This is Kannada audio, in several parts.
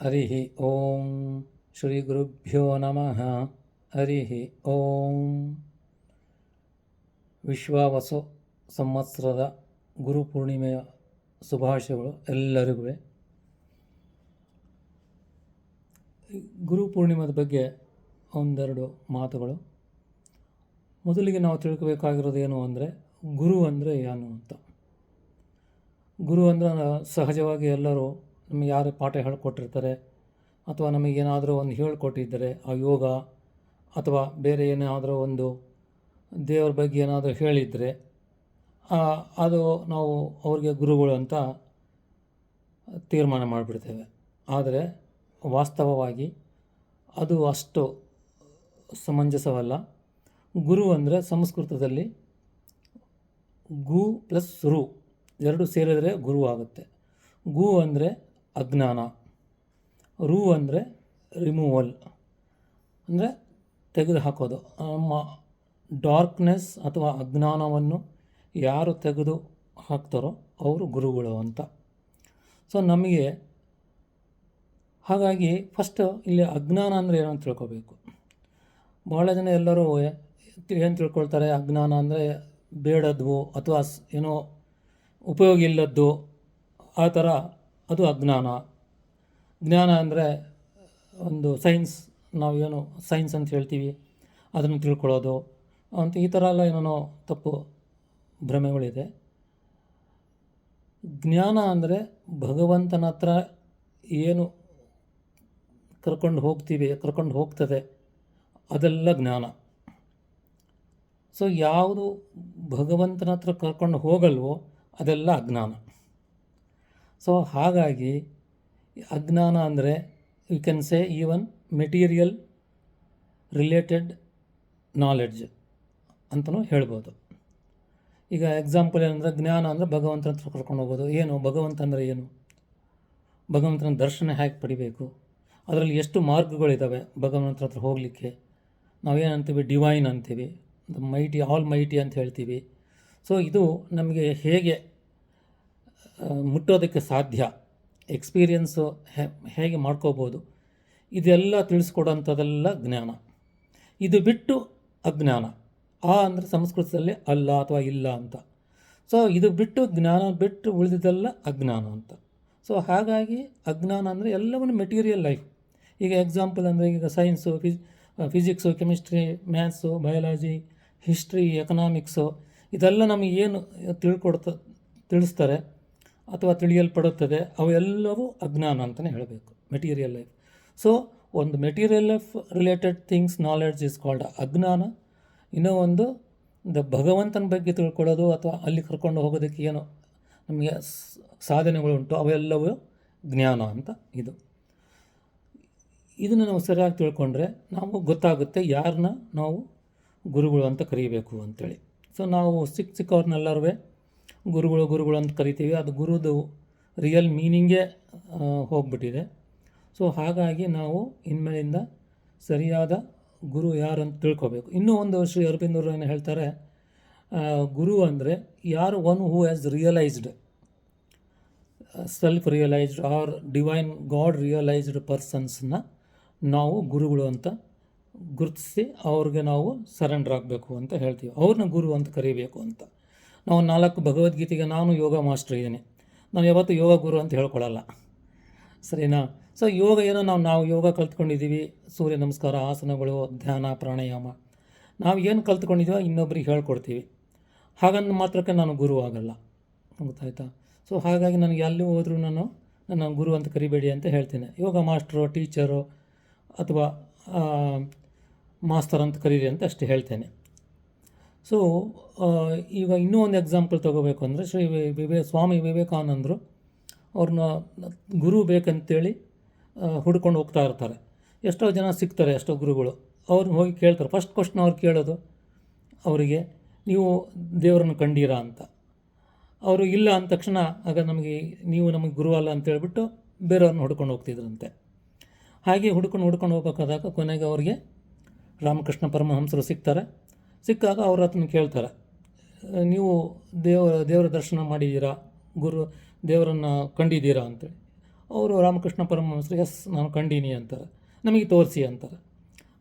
ಹರಿ ಓಂ ಶ್ರೀ ಗುರುಭ್ಯೋ ನಮಃ. ಹರಿ ಓಂ. ವಿಶ್ವಾವಸು ಸಂವತ್ಸರದ ಗುರುಪೂರ್ಣಿಮೆಯ ಶುಭಾಶಯಗಳು ಎಲ್ಲರಿಗೂ. ಗುರುಪೂರ್ಣಿಮೆದ ಬಗ್ಗೆ ಒಂದೆರಡು ಮಾತುಗಳು. ಮೊದಲಿಗೆ ನಾವು ತಿಳ್ಕೋಬೇಕಾಗಿರೋದು ಏನು ಅಂದರೆ, ಗುರು ಅಂದರೆ ಏನು ಅಂತ. ಗುರು ಅಂದರೆ ಸಹಜವಾಗಿ ಎಲ್ಲರೂ ನಮಗೆ ಯಾರು ಪಾಠ ಹೇಳಿಕೊಟ್ಟಿರ್ತಾರೆ ಅಥವಾ ನಮಗೇನಾದರೂ ಒಂದು ಹೇಳಿಕೊಟ್ಟಿದ್ದರೆ ಆ ಯೋಗ ಅಥವಾ ಬೇರೆ ಏನಾದರೂ ಒಂದು ದೇವರ ಬಗ್ಗೆ ಏನಾದರೂ ಹೇಳಿದರೆ ಅದು ನಾವು ಅವ್ರಿಗೆ ಗುರುಗಳು ಅಂತ ತೀರ್ಮಾನ ಮಾಡಿಬಿಡ್ತೇವೆ. ಆದರೆ ವಾಸ್ತವವಾಗಿ ಅದು ಅಷ್ಟು ಸಮಂಜಸವಲ್ಲ. ಗುರು ಅಂದರೆ ಸಂಸ್ಕೃತದಲ್ಲಿ ಗು ಪ್ಲಸ್ ರು ಎರಡು ಸೇರಿದರೆ ಗುರು ಆಗುತ್ತೆ. ಗು ಅಂದರೆ ಅಜ್ಞಾನ, ರು ಅಂದರೆ ರಿಮೂವಲ್ ಅಂದರೆ ತೆಗೆದುಹಾಕೋದು. ನಮ್ಮ ಡಾರ್ಕ್ನೆಸ್ ಅಥವಾ ಅಜ್ಞಾನವನ್ನು ಯಾರು ತೆಗೆದು ಹಾಕ್ತಾರೋ ಅವರು ಗುರುಗಳು ಅಂತ. ಸೊ ನಮಗೆ ಹಾಗಾಗಿ ಫಸ್ಟ್ ಇಲ್ಲಿ ಅಜ್ಞಾನ ಅಂದರೆ ಏನೋ ಅಂತ ತಿಳ್ಕೊಬೇಕು. ಭಾಳ ಜನ ಎಲ್ಲರೂ ಏನು ತಿಳ್ಕೊಳ್ತಾರೆ, ಅಜ್ಞಾನ ಅಂದರೆ ಬೇಡದ್ವು ಅಥವಾ ಏನೋ ಉಪಯೋಗ ಇಲ್ಲದ್ದು ಆ ಥರ, ಅದು ಅಜ್ಞಾನ. ಜ್ಞಾನ ಅಂದರೆ ಒಂದು ಸೈನ್ಸ್, ನಾವೇನು ಸೈನ್ಸ್ ಅಂತ ಹೇಳ್ತೀವಿ ಅದನ್ನು ತಿಳ್ಕೊಳ್ಳೋದು ಅಂತ, ಈ ಥರ ಎಲ್ಲ ಏನೋ ತಪ್ಪು ಭ್ರಮೆಗಳಿದೆ. ಜ್ಞಾನ ಅಂದರೆ ಭಗವಂತನ ಹತ್ರ ಏನು ಕರ್ಕೊಂಡು ಹೋಗ್ತದೆ ಅದೆಲ್ಲ ಜ್ಞಾನ. ಸೊ ಯಾವುದು ಭಗವಂತನ ಹತ್ರ ಕರ್ಕೊಂಡು ಹೋಗಲ್ವೋ ಅದೆಲ್ಲ ಅಜ್ಞಾನ. ಸೊ ಹಾಗಾಗಿ ಅಜ್ಞಾನ ಅಂದರೆ you can say even material related knowledge ಅಂತಲೂ ಹೇಳ್ಬೋದು. ಈಗ ಎಕ್ಸಾಂಪಲ್ ಏನಂದರೆ, ಜ್ಞಾನ ಅಂದರೆ ಭಗವಂತನ ಹತ್ರ ಕರ್ಕೊಂಡು ಹೋಗೋದು. ಏನು ಭಗವಂತ ಅಂದರೆ ಏನು, ಭಗವಂತನ ದರ್ಶನ ಹೇಗೆ ಪಡಿಬೇಕು, ಅದರಲ್ಲಿ ಎಷ್ಟು ಮಾರ್ಗಗಳಿದ್ದಾವೆ ಭಗವಂತನ ಹತ್ರ ಹೋಗಲಿಕ್ಕೆ. ನಾವೇನಂತೀವಿ, ಡಿವೈನ್ ಅಂತೀವಿ, ಮೈಟಿ, ಆಲ್ ಮೈಟಿ ಅಂತ ಹೇಳ್ತೀವಿ. ಸೊ ಇದು ನಮಗೆ ಹೇಗೆ ಮುಟ್ಟೋದಕ್ಕೆ ಸಾಧ್ಯ, ಎಕ್ಸ್ಪೀರಿಯನ್ಸು ಹೇಗೆ ಮಾಡ್ಕೋಬೋದು, ಇದೆಲ್ಲ ತಿಳಿಸ್ಕೊಡೋಂಥದ್ದೆಲ್ಲ ಜ್ಞಾನ. ಇದು ಬಿಟ್ಟು ಅಜ್ಞಾನ. ಅಂದರೆ ಸಂಸ್ಕೃತದಲ್ಲಿ ಅಲ್ಲ ಅಥವಾ ಇಲ್ಲ ಅಂತ. ಸೊ ಇದು ಬಿಟ್ಟು ಜ್ಞಾನ ಬಿಟ್ಟು ಉಳಿದಿದ್ದೆಲ್ಲ ಅಜ್ಞಾನ ಅಂತ. ಸೊ ಹಾಗಾಗಿ ಅಜ್ಞಾನ ಅಂದರೆ ಎಲ್ಲವನ್ನು ಮೆಟೀರಿಯಲ್ ಲೈಫ್. ಈಗ ಎಕ್ಸಾಂಪಲ್ ಅಂದರೆ, ಈಗ science, physics, chemistry, maths, biology, history, economics, ಇದೆಲ್ಲ ನಮಗೆ ಏನು ತಿಳಿಸ್ತಾರೆ ಅಥವಾ ತಿಳಿಯಲ್ಪಡುತ್ತದೆ, ಅವೆಲ್ಲವೂ ಅಜ್ಞಾನ ಅಂತಲೇ ಹೇಳಬೇಕು, ಮೆಟೀರಿಯಲ್ ಲೈಫ್. ಸೊ ಒಂದು material life related things knowledge is called ಅಜ್ಞಾನ. ಇನ್ನೂ ಒಂದು ಭಗವಂತನ ಬಗ್ಗೆ ತಿಳ್ಕೊಳ್ಳೋದು ಅಥವಾ ಅಲ್ಲಿ ಕರ್ಕೊಂಡು ಹೋಗೋದಕ್ಕೆ ಏನು ನಮಗೆ ಸಾಧನೆಗಳುಂಟು ಅವೆಲ್ಲವೂ ಜ್ಞಾನ ಅಂತ. ಇದನ್ನು ನಾವು ಸರಿಯಾಗಿ ತಿಳ್ಕೊಂಡ್ರೆ ನಾವು ಗೊತ್ತಾಗುತ್ತೆ ಯಾರನ್ನ ನಾವು ಗುರುಗಳು ಅಂತ ಕರೀಬೇಕು ಅಂಥೇಳಿ. ಸೊ ನಾವು ಚಿಕ್ಕವ್ರನ್ನೆಲ್ಲರೂ ಗುರುಗಳು ಅಂತ ಕರಿತೀವಿ. ಅದು ಗುರುದು ರಿಯಲ್ ಮೀನಿಂಗೇ ಹೋಗ್ಬಿಟ್ಟಿದೆ. ಸೊ ಹಾಗಾಗಿ ನಾವು ಇನ್ಮೇಲಿಂದ ಸರಿಯಾದ ಗುರು ಯಾರು ಅಂತ ತಿಳ್ಕೊಬೇಕು. ಇನ್ನೂ ಒಂದು ಶ್ರೀ ಅರವಿಂದರು ಏನು ಹೇಳ್ತಾರೆ, ಗುರು ಅಂದರೆ ಯಾರು one who has realised, self realised or divine god realised ಪರ್ಸನ್ಸ್ನ ನಾವು ಗುರುಗಳು ಅಂತ ಗುರುತಿಸಿ ಅವ್ರಿಗೆ ನಾವು ಸರೆಂಡರ್ ಆಗಬೇಕು ಅಂತ ಹೇಳ್ತೀವಿ. ಅವ್ರನ್ನ ಗುರು ಅಂತ ಕರಿಬೇಕು ಅಂತ. ನಾವು 4 ಭಗವದ್ಗೀತೆಗೆ ನಾನು ಯೋಗ ಮಾಸ್ಟರ್ ಇದ್ದೀನಿ, ನಾನು ಯಾವತ್ತೂ ಯೋಗ ಗುರು ಅಂತ ಹೇಳ್ಕೊಳ್ಳಲ್ಲ, ಸರಿನಾ? ಸೊ ಯೋಗ ಏನೋ ನಾವು ಯೋಗ ಕಲ್ತ್ಕೊಂಡಿದ್ದೀವಿ, ಸೂರ್ಯ ನಮಸ್ಕಾರ, ಆಸನಗಳು, ಧ್ಯಾನ, ಪ್ರಾಣಾಯಾಮ, ನಾವು ಏನು ಕಲ್ತ್ಕೊಂಡಿದ್ದೀವೋ ಇನ್ನೊಬ್ರಿಗೆ ಹೇಳ್ಕೊಡ್ತೀವಿ. ಹಾಗಂದು ಮಾತ್ರಕ್ಕೆ ನಾನು ಗುರು ಆಗಲ್ಲ, ಗೊತ್ತಾಯ್ತಾ? ಸೊ ಹಾಗಾಗಿ ನನಗೆ ಎಲ್ಲಿ ಹೋದರೂ ನನ್ನ ಗುರು ಅಂತ ಕರಿಬೇಡಿ ಅಂತ ಹೇಳ್ತೇನೆ. ಯೋಗ ಮಾಸ್ಟರು, ಟೀಚರು ಅಥವಾ ಮಾಸ್ತರ್ ಅಂತ ಕರೀರಿ ಅಂತ ಅಷ್ಟೇ ಹೇಳ್ತೇನೆ. ಸೊ ಈಗ ಇನ್ನೂ ಒಂದು ಎಕ್ಸಾಂಪಲ್ ತೊಗೋಬೇಕು ಅಂದರೆ, ಸ್ವಾಮಿ ವಿವೇಕಾನಂದರು ಅವ್ರನ್ನ ಗುರು ಬೇಕಂತೇಳಿ ಹುಡ್ಕೊಂಡು ಹೋಗ್ತಾ ಇರ್ತಾರೆ. ಎಷ್ಟೋ ಜನ ಸಿಗ್ತಾರೆ, ಎಷ್ಟೋ ಗುರುಗಳು. ಅವ್ರನ್ನ ಹೋಗಿ ಕೇಳ್ತಾರೆ. ಫಸ್ಟ್ ಕ್ವಶ್ನ್ ಅವ್ರು ಕೇಳೋದು ಅವರಿಗೆ, ನೀವು ದೇವರನ್ನು ಕಂಡೀರಾ ಅಂತ. ಅವರು ಇಲ್ಲ ಅಂದ ತಕ್ಷಣ, ಆಗ ನೀವು ನಮಗೆ ಗುರು ಅಲ್ಲ ಅಂತ ಹೇಳ್ಬಿಟ್ಟು ಬೇರೆಯವ್ರನ್ನ ಹುಡ್ಕೊಂಡು ಹೋಗ್ತಿದ್ರಂತೆ. ಹಾಗೆ ಹುಡ್ಕೊಂಡು ಹೋಗ್ಬೇಕಾದಾಗ ಕೊನೆಗೆ ಅವ್ರಿಗೆ ರಾಮಕೃಷ್ಣ ಪರಮಹಂಸರು ಸಿಗ್ತಾರೆ. ಸಿಕ್ಕಾಗ ಅವ್ರ ಹತ್ರ ಕೇಳ್ತಾರೆ, ನೀವು ದೇವರ ದರ್ಶನ ಮಾಡಿದ್ದೀರಾ, ದೇವರನ್ನು ಕಂಡಿದ್ದೀರಾ ಅಂತೇಳಿ. ಅವರು ರಾಮಕೃಷ್ಣ ಪರಮಹಂಸರು ಎಸ್ ನಾನು ಕಂಡೀನಿ ಅಂತಾರೆ, ನಮಗೆ ತೋರಿಸಿ ಅಂತಾರೆ.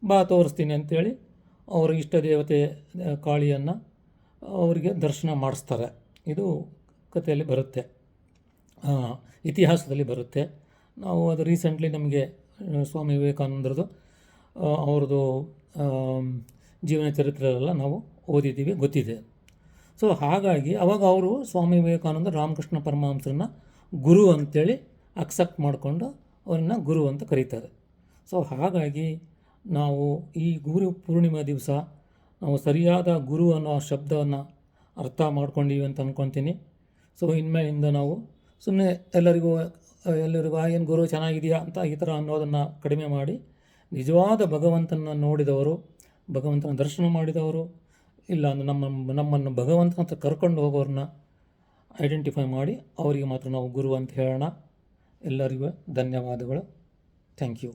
ಬಾ ತೋರಿಸ್ತೀನಿ ಅಂತೇಳಿ ಅವರ ಇಷ್ಟ ದೇವತೆ ಕಾಳಿಯನ್ನು ಅವರಿಗೆ ದರ್ಶನ ಮಾಡಿಸ್ತಾರೆ. ಇದು ಕಥೆಯಲ್ಲಿ ಬರುತ್ತೆ, ಇತಿಹಾಸದಲ್ಲಿ ಬರುತ್ತೆ. ನಾವು ಅದು ರೀಸೆಂಟ್ಲಿ ನಮಗೆ ಸ್ವಾಮಿ ವಿವೇಕಾನಂದರದು ಅವ್ರದ್ದು ಜೀವನ ಚರಿತ್ರೆಯೆಲ್ಲ ನಾವು ಓದಿದ್ದೀವಿ, ಗೊತ್ತಿದೆ. ಸೊ ಹಾಗಾಗಿ ಅವಾಗ ಅವರು ಸ್ವಾಮಿ ವಿವೇಕಾನಂದ ರಾಮಕೃಷ್ಣ ಪರಮಹಂಸರನ್ನ ಗುರು ಅಂತೇಳಿ ಅಕ್ಸೆಪ್ಟ್ ಮಾಡಿಕೊಂಡು ಅವರನ್ನು ಗುರು ಅಂತ ಕರೀತಾರೆ. ಸೊ ಹಾಗಾಗಿ ನಾವು ಈ ಗುರು ಪೂರ್ಣಿಮಾ ದಿವಸ ನಾವು ಸರಿಯಾದ ಗುರು ಅನ್ನೋ ಶಬ್ದವನ್ನು ಅರ್ಥ ಮಾಡ್ಕೊಂಡೀವಿ ಅಂತ ಅಂದ್ಕೊತೀನಿ. ಸೊ ಇನ್ಮೇಲಿಂದ ನಾವು ಸುಮ್ಮನೆ ಎಲ್ಲರಿಗೂ ಏನು ಗುರು ಚೆನ್ನಾಗಿದೆಯಾ ಅಂತ ಈ ಥರ ಅನ್ನೋದನ್ನು ಕಡಿಮೆ ಮಾಡಿ, ನಿಜವಾದ ಭಗವಂತನ ನೋಡಿದವರು, ಭಗವಂತನ ದರ್ಶನ ಮಾಡಿದವರು, ಇಲ್ಲ ನಮ್ಮನ್ನು ಭಗವಂತನ ಹತ್ರ ಕರ್ಕೊಂಡು ಹೋಗೋರನ್ನ ಐಡೆಂಟಿಫೈ ಮಾಡಿ ಅವರಿಗೆ ಮಾತ್ರ ನಾವು ಗುರು ಅಂತ ಹೇಳೋಣ. ಎಲ್ಲರಿಗೂ ಧನ್ಯವಾದಗಳು. Thank you.